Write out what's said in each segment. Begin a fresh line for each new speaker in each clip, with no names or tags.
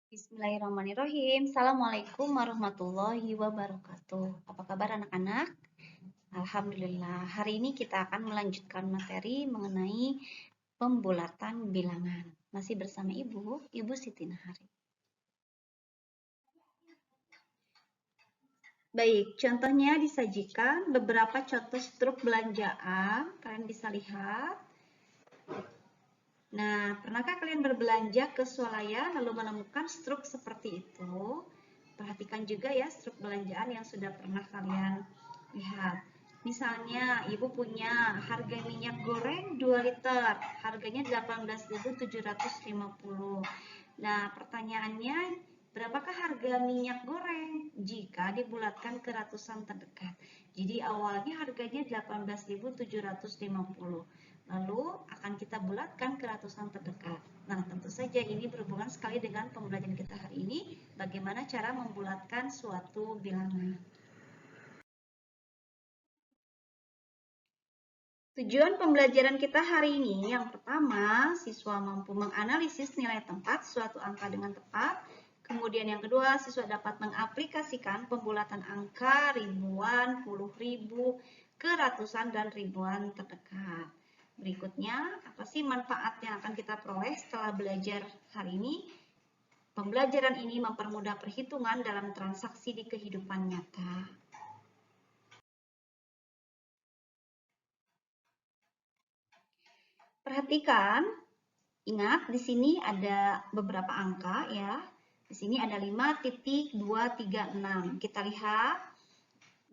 Bismillahirrahmanirrahim. Assalamualaikum warahmatullahi wabarakatuh. Apa kabar anak-anak? Alhamdulillah. Hari ini kita akan melanjutkan materi mengenai pembulatan bilangan. Masih bersama Ibu Siti Nahari. Baik, contohnya disajikan beberapa contoh struk belanjaan. Kalian bisa lihat. Nah, pernahkah kalian berbelanja ke swalayan lalu menemukan struk seperti itu? Perhatikan juga ya struk belanjaan yang sudah pernah kalian lihat. Misalnya, ibu punya harga minyak goreng 2 liter, harganya 18.750. Nah, pertanyaannya, berapakah harga minyak goreng jika dibulatkan ke ratusan terdekat? Jadi awalnya harganya 18.750. Lalu akan kita bulatkan ke ratusan terdekat. Nah, tentu saja ini berhubungan sekali dengan pembelajaran kita hari ini, bagaimana cara membulatkan suatu bilangan. Tujuan pembelajaran kita hari ini, yang pertama, siswa mampu menganalisis nilai tempat suatu angka dengan tepat. Kemudian yang kedua, siswa dapat mengaplikasikan pembulatan angka ribuan, puluh ribu, ke ratusan dan ribuan terdekat. Berikutnya, apa sih manfaat yang akan kita peroleh setelah belajar hari ini? Pembelajaran ini mempermudah perhitungan dalam transaksi di kehidupan nyata. Perhatikan, ingat di sini ada beberapa angka ya. Di sini ada 5.236. Kita lihat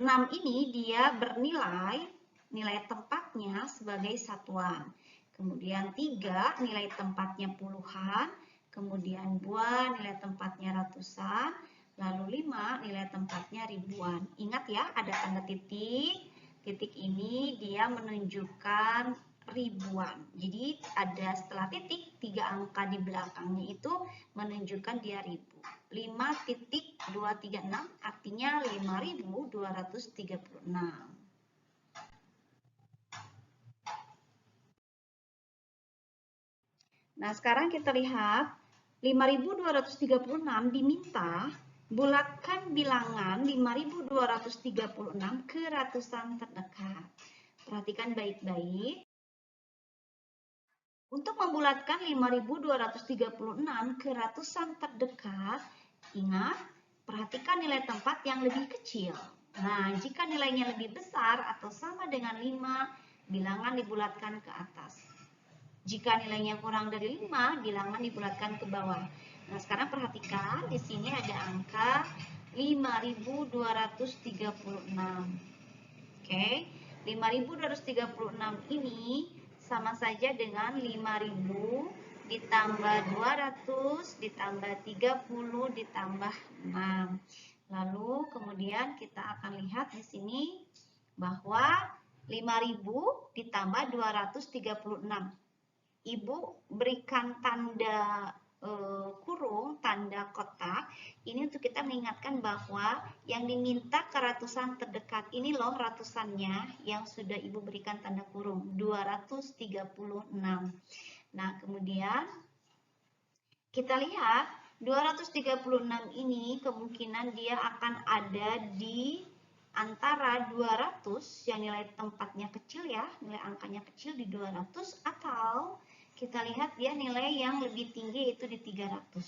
6 ini dia bernilai nilai tempatnya sebagai satuan. Kemudian 3 nilai tempatnya puluhan, kemudian 2 nilai tempatnya ratusan, lalu 5 nilai tempatnya ribuan. Ingat ya, ada tanda titik. Titik ini dia menunjukkan ribuan. Jadi ada setelah titik 3 angka di belakangnya itu menunjukkan dia ribu. 5.236 artinya 5.236. Nah, sekarang kita lihat 5.236 diminta bulatkan bilangan 5.236 ke ratusan terdekat. Perhatikan baik-baik. Untuk membulatkan 5.236 ke ratusan terdekat, ingat, perhatikan nilai tempat yang lebih kecil. Nah, jika nilainya lebih besar atau sama dengan 5, bilangan dibulatkan ke atas. Jika nilainya kurang dari 5, bilangan dibulatkan ke bawah. Nah, sekarang perhatikan, di sini ada angka 5.236. Oke, 5.236 ini sama saja dengan 5.000 ditambah 200 ditambah 30 ditambah 6. Lalu kemudian kita akan lihat di sini bahwa 5.000 ditambah 236. Ibu berikan tanda kurung, tanda kotak, ini untuk kita mengingatkan bahwa yang diminta ke ratusan terdekat ini loh ratusannya yang sudah Ibu berikan tanda kurung, 236. Nah, kemudian kita lihat 236 ini kemungkinan dia akan ada di antara 200 yang nilai tempatnya kecil ya, nilai angkanya kecil di 200, atau kita lihat dia nilai yang lebih tinggi yaitu di 300.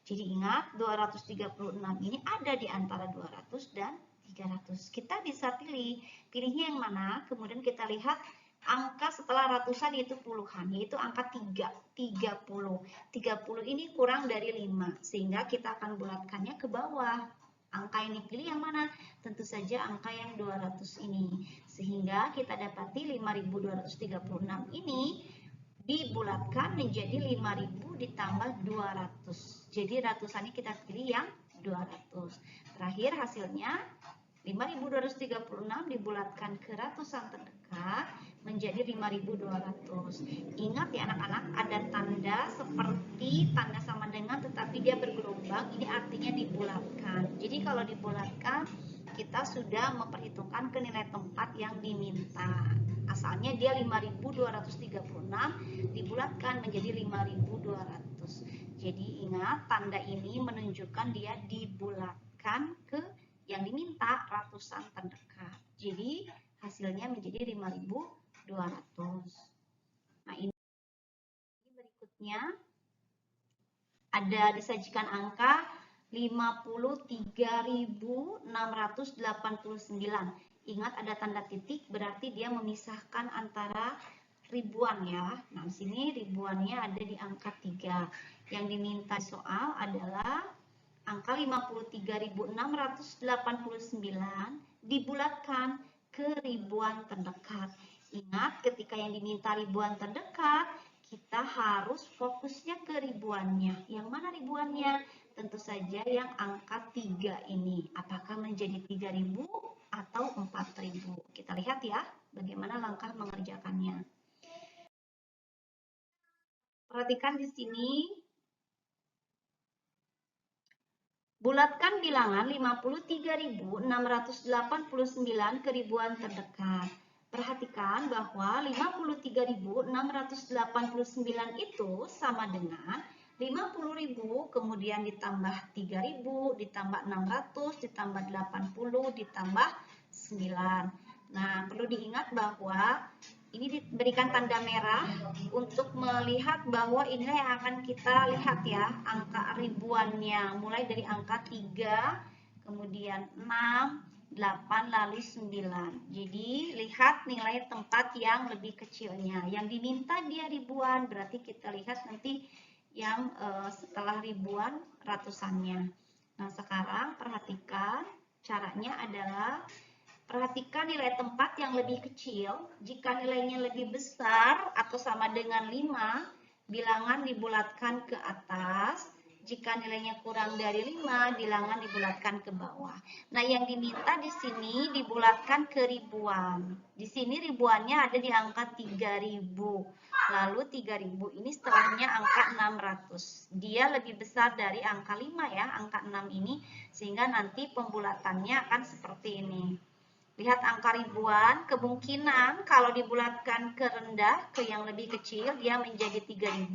Jadi ingat 236 ini ada di antara 200 dan 300. Kita bisa pilihnya yang mana, kemudian kita lihat angka setelah ratusan yaitu puluhan, yaitu angka 3, 30. 30 ini kurang dari 5, sehingga kita akan bulatkannya ke bawah. Angka yang dipilih yang mana? Tentu saja angka yang 200 ini. Sehingga kita dapati 5.236 ini dibulatkan menjadi 5.000 ditambah 200. Jadi ratusannya kita pilih yang 200. Terakhir hasilnya 5.236 dibulatkan ke ratusan terdekat menjadi 5.200. Ingat ya anak-anak, ada tanda seperti tanda sama dengan tetapi dia bergelombang, ini artinya dibulatkan. Jadi kalau dibulatkan kita sudah memperhitungkan ke nilai tempat yang diminta. Asalnya dia 5.236 dibulatkan menjadi 5.200. Jadi ingat, tanda ini menunjukkan dia dibulatkan ke yang diminta ratusan terdekat. Jadi hasilnya menjadi 5.200. Nah, ini berikutnya ada disajikan angka 53.689. Ingat ada tanda titik, berarti dia memisahkan antara ribuan ya. Nah, di sini ribuannya ada di angka 3. Yang diminta soal adalah angka 53.689 dibulatkan ke ribuan terdekat. Ingat, ketika yang diminta ribuan terdekat, kita harus fokusnya ke ribuannya. Yang mana ribuannya? Tentu saja yang angka 3 ini. Apakah menjadi 3.000 atau 4.000? Kita lihat ya, bagaimana langkah mengerjakannya. Perhatikan di sini. Bulatkan bilangan 53.689 ke ribuan terdekat. Perhatikan bahwa 53.689 itu sama dengan 50.000 kemudian ditambah 3.000 ditambah 600 ditambah 80 ditambah 9. Nah, perlu diingat bahwa ini diberikan tanda merah untuk melihat bahwa ini yang akan kita lihat ya, angka ribuannya. Mulai dari angka 3, kemudian 6, 8, lalu 9. Jadi lihat nilai tempat yang lebih kecilnya. Yang diminta dia ribuan, berarti kita lihat nanti yang setelah ribuan ratusannya. Nah, sekarang perhatikan caranya adalah perhatikan nilai tempat yang lebih kecil. Jika nilainya lebih besar atau sama dengan 5, bilangan dibulatkan ke atas. Jika nilainya kurang dari 5, bilangan dibulatkan ke bawah. Nah, yang diminta di sini dibulatkan ke ribuan. Di sini ribuannya ada di angka 3.000. Lalu 3.000 ini setelahnya angka 600. Dia lebih besar dari angka 5 ya, angka 6 ini. Sehingga nanti pembulatannya akan seperti ini. Lihat angka ribuan, kemungkinan kalau dibulatkan ke rendah, ke yang lebih kecil, dia menjadi 3.000.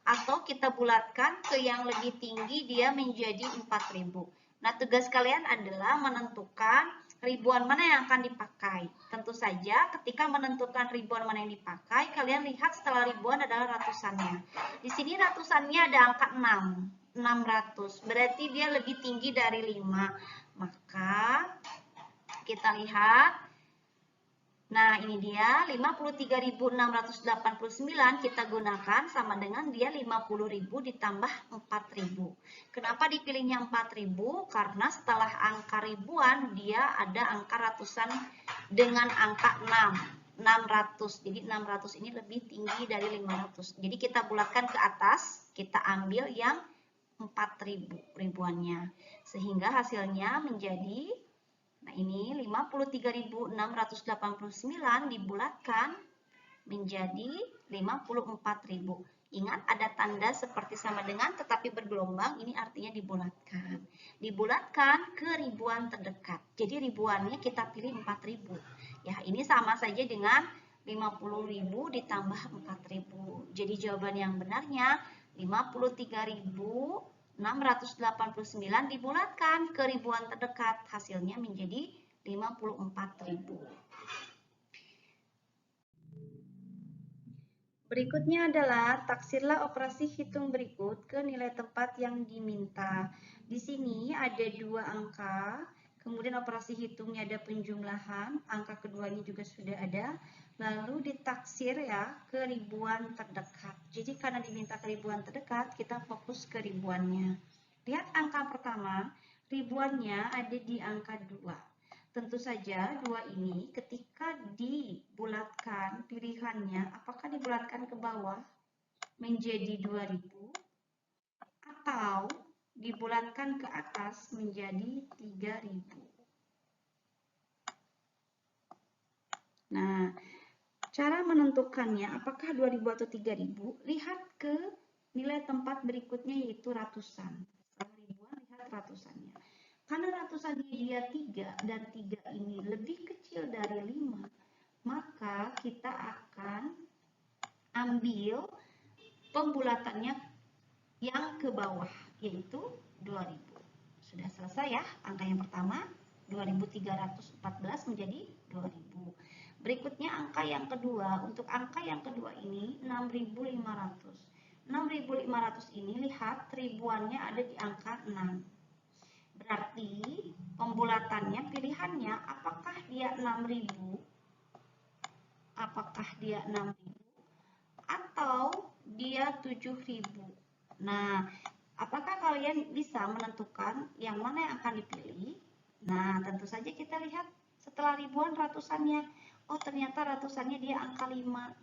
Atau kita bulatkan ke yang lebih tinggi, dia menjadi 4.000. Nah, tugas kalian adalah menentukan ribuan mana yang akan dipakai. Tentu saja ketika menentukan ribuan mana yang dipakai, kalian lihat setelah ribuan adalah ratusannya. Di sini ratusannya ada angka 6, 600. Berarti dia lebih tinggi dari 5. Maka kita lihat, nah ini dia 53.689 kita gunakan sama dengan dia 50.000 ditambah 4.000. Kenapa dipilihnya 4.000? Karena setelah angka ribuan dia ada angka ratusan dengan angka 6, 600. Jadi 600 ini lebih tinggi dari 500. Jadi kita bulatkan ke atas, kita ambil yang 4.000 ribuannya. Sehingga hasilnya menjadi, nah ini 53.689 dibulatkan menjadi 54.000. Ingat ada tanda seperti sama dengan tetapi bergelombang, ini artinya dibulatkan. Dibulatkan ke ribuan terdekat. Jadi ribuannya kita pilih 4.000. Ya, ini sama saja dengan 50.000 ditambah 4.000. Jadi jawaban yang benarnya 53.689 dibulatkan ke ribuan terdekat, hasilnya menjadi 54.000. Berikutnya adalah taksirlah operasi hitung berikut ke nilai tempat yang diminta. Di sini ada 2 angka, kemudian operasi hitungnya ada penjumlahan, angka keduanya juga sudah ada, lalu ditaksir ya ke ribuan terdekat. Jadi karena diminta ke ribuan terdekat, kita fokus ke ribuannya. Lihat angka pertama, ribuannya ada di angka 2. Tentu saja 2 ini ketika dibulatkan pilihannya, apakah dibulatkan ke bawah menjadi 2.000 atau dibulatkan ke atas menjadi 3.000. Nah, cara menentukannya apakah 2.000 atau 3.000, lihat ke nilai tempat berikutnya yaitu ratusan. Setelah ribuan, lihat ratusannya. Karena ratusannya dia 3 dan 3 ini lebih kecil dari 5, maka kita akan ambil pembulatannya yang ke ke bawah, yaitu 2000. Sudah selesai ya, angka yang pertama 2314 menjadi 2000. Berikutnya angka yang kedua. Untuk angka yang kedua ini 6500. 6500 ini lihat ribuannya ada di angka 6. Berarti pembulatannya, pilihannya apakah dia 6000, apakah dia 6000 atau dia 7000. Nah, apakah kalian bisa menentukan yang mana yang akan dipilih? Nah, tentu saja kita lihat setelah ribuan ratusannya. Oh, ternyata ratusannya dia angka 5,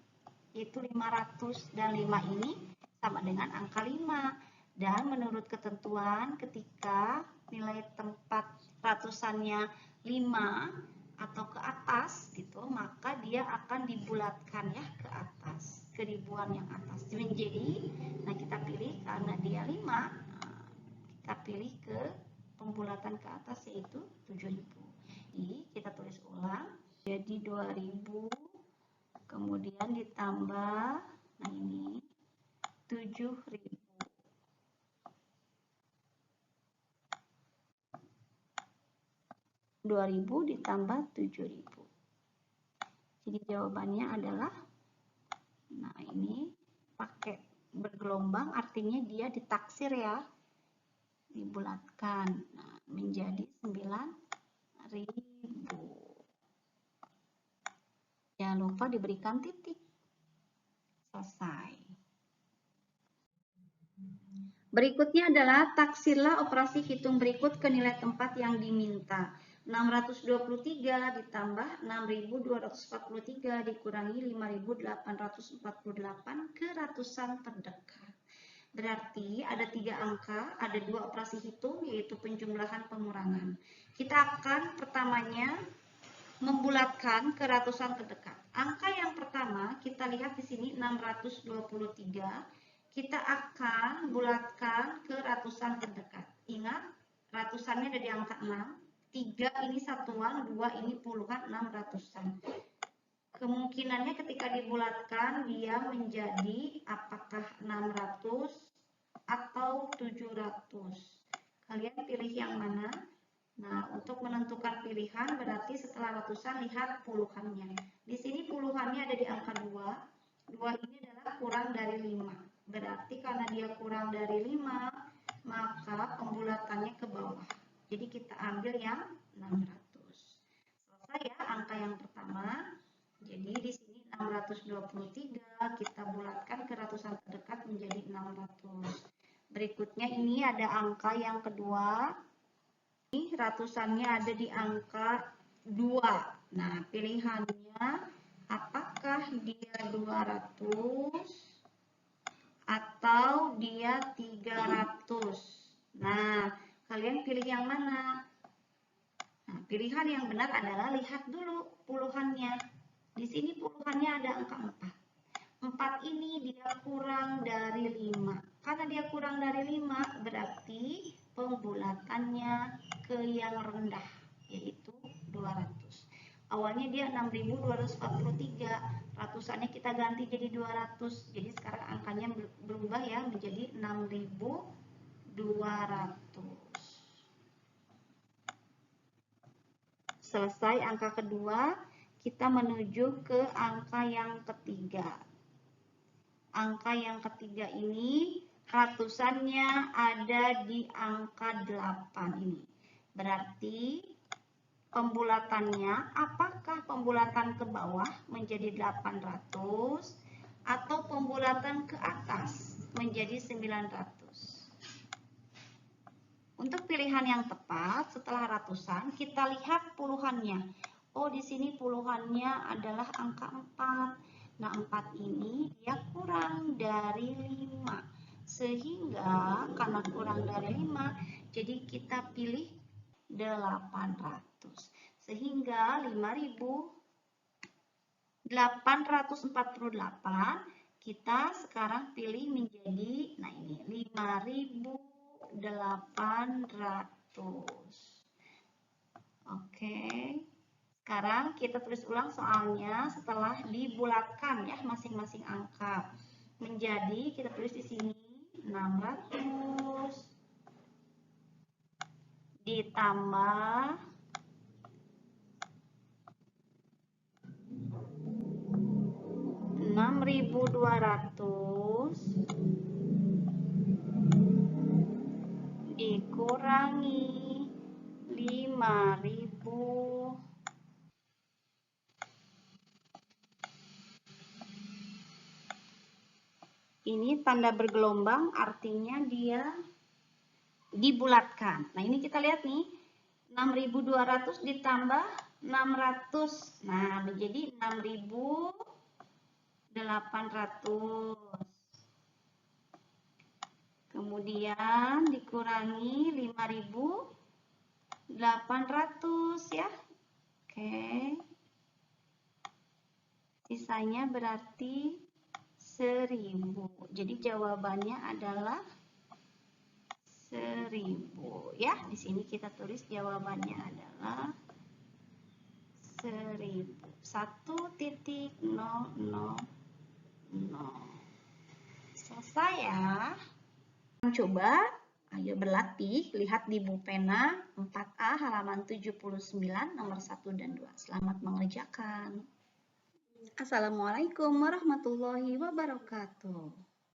yaitu 500, dan 5 ini sama dengan angka 5. Dan menurut ketentuan ketika nilai tempat ratusannya 5 atau ke atas gitu, maka dia akan dibulatkan ya ke atas, ke ribuan yang atas. Jadi, nah kita pilih karena dia 5, kita pilih ke pembulatan ke atas yaitu 7000. Ini kita tulis ulang. Jadi 2000 kemudian ditambah, nah ini 7000. 2000 ditambah 7000. Jadi jawabannya adalah, nah ini pakai bergelombang artinya dia ditaksir ya, dibulatkan. Nah, menjadi 9000. Jangan lupa diberikan titik. Selesai. Berikutnya adalah taksirlah operasi hitung berikut ke nilai tempat yang diminta. 623 ditambah 6243 dikurangi 5848 ke ratusan terdekat. Berarti ada 3 angka, ada 2 operasi hitung yaitu penjumlahan pengurangan. Kita akan pertamanya membulatkan ke ratusan terdekat. Angka yang pertama kita lihat di sini 623. Kita akan bulatkan ke ratusan terdekat. Ingat, ratusannya ada di angka 6. 3 ini satuan, 2 ini puluhan, 6 ratusan. Kemungkinannya ketika dibulatkan dia menjadi apakah 600 atau 700. Kalian pilih yang mana? Nah, untuk menentukan pilihan berarti setelah ratusan lihat puluhannya. Di sini puluhannya ada di angka 2. 2 ini adalah kurang dari 5. Berarti karena dia kurang dari 5, maka pembulatannya ke bawah. Jadi kita ambil yang 600. Selesai ya angka yang pertama. Jadi di sini 623 kita bulatkan ke ratusan terdekat menjadi 600. Berikutnya ini ada angka yang kedua. Ini ratusannya ada di angka 2. Nah, pilihannya apakah dia 200 atau dia 300. Nah, kalian pilih yang mana? Nah, pilihan yang benar adalah lihat dulu puluhannya. Di sini puluhannya ada angka 4. 4 ini dia kurang dari 5. Karena dia kurang dari 5, berarti pembulatannya ke yang rendah, yaitu 200. Awalnya dia 6243, ratusannya kita ganti jadi 200. Jadi sekarang angkanya berubah ya menjadi 6200. Selesai angka kedua, kita menuju ke angka yang ketiga. Angka yang ketiga ini ratusannya ada di angka 8 ini. Berarti pembulatannya apakah pembulatan ke bawah menjadi 800 atau pembulatan ke atas menjadi 900. Untuk pilihan yang tepat setelah ratusan kita lihat puluhannya. Oh, di sini puluhannya adalah angka 4. Nah, 4 ini dia kurang dari 5. Sehingga karena kurang dari 5, jadi kita pilih 800. Sehingga 5848 kita sekarang pilih menjadi, nah ini 5800. Oke. Sekarang kita tulis ulang soalnya setelah dibulatkan ya masing-masing angka. Menjadi kita tulis di sini 600 ditambah 6.200 dikurangi 5.000. Ini tanda bergelombang artinya dia dibulatkan. Nah, ini kita lihat nih. 6.200 ditambah 600. Nah, menjadi 6.800. Kemudian dikurangi 5.800 ya. Oke. Sisanya berarti 1.000. Jadi jawabannya adalah 1.000 ya. Di sini kita tulis jawabannya adalah 1.000. 1.000. Selesai ya. Coba, ayo berlatih. Lihat di buku pena 4A halaman 79 nomor 1 dan 2. Selamat mengerjakan. Assalamualaikum warahmatullahi wabarakatuh.